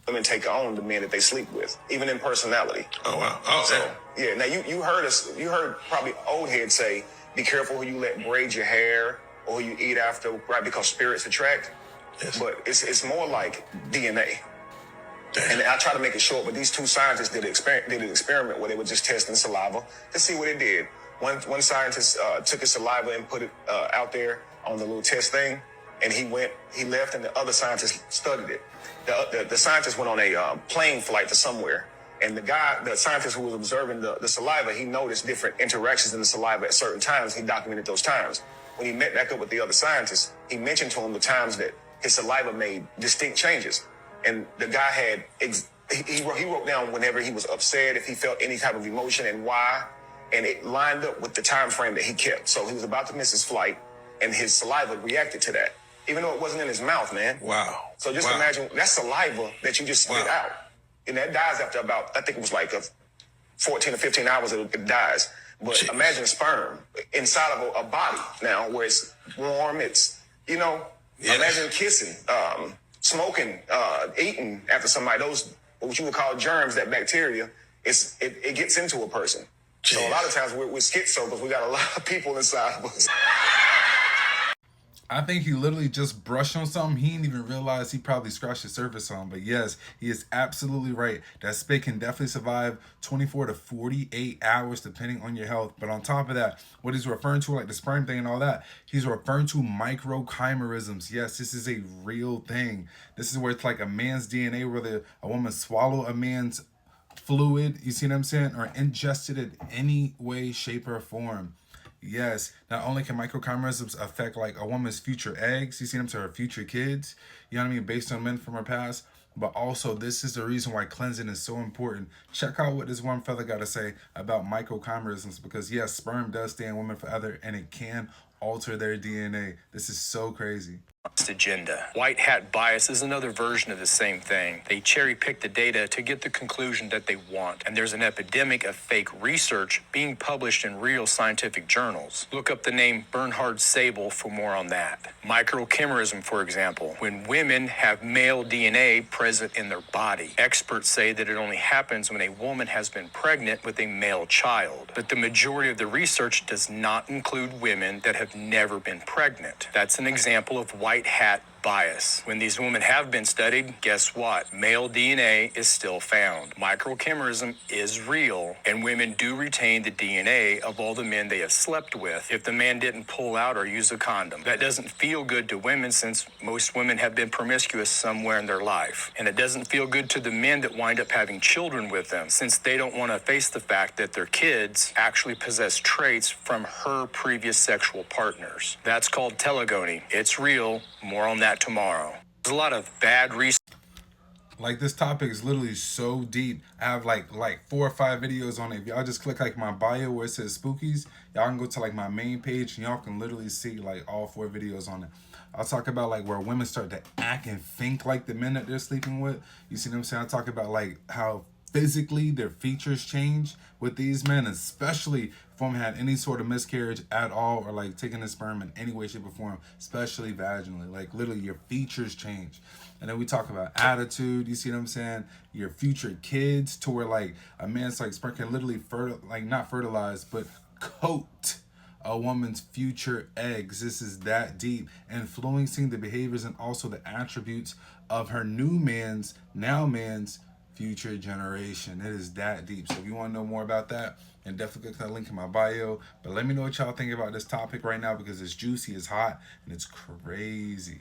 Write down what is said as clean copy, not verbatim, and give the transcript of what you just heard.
women take on the men that they sleep with, even in personality. Oh wow. Oh so yeah. Now you heard probably old heads say, be careful who you let braid your hair or who you eat after, right? Because spirits attract. Yes. But it's more like DNA. Damn. And I try to make it short, but these two scientists did an experiment where they were just testing saliva to see what it did. One scientist took his saliva and put it out there on the little test thing, and he left, and the other scientist studied it. The scientist went on a plane flight to somewhere, and the scientist who was observing the saliva, he noticed different interactions in the saliva at certain times. He documented those times. When he met back up with the other scientist, he mentioned to him the times that his saliva made distinct changes. And the guy had, he wrote down whenever he was upset, if he felt any type of emotion and why. And it lined up with the time frame that he kept. So he was about to miss his flight, and his saliva reacted to that, even though it wasn't in his mouth, man. Wow. So just imagine, that's saliva that you just spit out. And that dies after about, I think it was like 14 or 15 hours, it dies. But Jeez. Imagine sperm inside of a body now, where it's warm, it's, imagine kissing, smoking, eating after somebody, those, what you would call germs, that bacteria, it gets into a person. Jeez. So a lot of times we're schizo because we got a lot of people inside of us. I think he literally just brushed on something. He didn't even realize he probably scratched the surface on. But yes, he is absolutely right. That spit can definitely survive 24 to 48 hours depending on your health. But on top of that, what he's referring to, like the sperm thing and all that, he's referring to microchimerisms. Yes, this is a real thing. This is where it's like a man's DNA, where a woman swallow a man's fluid, you see what I'm saying, or ingested it any way, shape, or form. Yes, not only can microchimerisms affect like a woman's future eggs, you see them to her future kids, you know what I mean, based on men from her past, but also this is the reason why cleansing is so important. Check out what this one fella got to say about microchimerisms, because yes, sperm does stay in women forever and it can alter their DNA. This is so crazy. Agenda. White hat bias is another version of the same thing. They cherry pick the data to get the conclusion that they want, and there's an epidemic of fake research being published in real scientific journals. Look up the name Bernhard Sable for more on that. Microchimerism, for example, when women have male DNA present in their body. Experts say that it only happens when a woman has been pregnant with a male child, but the majority of the research does not include women that have never been pregnant. That's an example of white hat bias. When these women have been studied, guess what? Male DNA is still found. Microchimerism is real, and women do retain the DNA of all the men they have slept with if the man didn't pull out or use a condom. That doesn't feel good to women, since most women have been promiscuous somewhere in their life. And it doesn't feel good to the men that wind up having children with them, since they don't want to face the fact that their kids actually possess traits from her previous sexual partners. That's called telegony. It's real. More on that tomorrow. There's a lot of bad research. Like, this topic is literally so deep. I have like 4 or 5 videos on it. If y'all just click like my bio where it says spookies, y'all can go to like my main page and y'all can literally see like all 4 videos on it. I'll talk about like where women start to act and think like the men that they're sleeping with. You see what I'm saying? I talk about like how physically their features change with these men, especially if women had any sort of miscarriage at all, or like taking the sperm in any way, shape, or form, especially vaginally. Like literally your features change. And then we talk about attitude, you see what I'm saying? Your future kids, to where like a man's like sperm can literally not fertilize, but coat a woman's future eggs. This is that deep, influencing the behaviors and also the attributes of her now man's future generation. It is that deep. So if you want to know more about that, then definitely click that link in my bio. But let me know what y'all think about this topic right now, because it's juicy, it's hot, and it's crazy.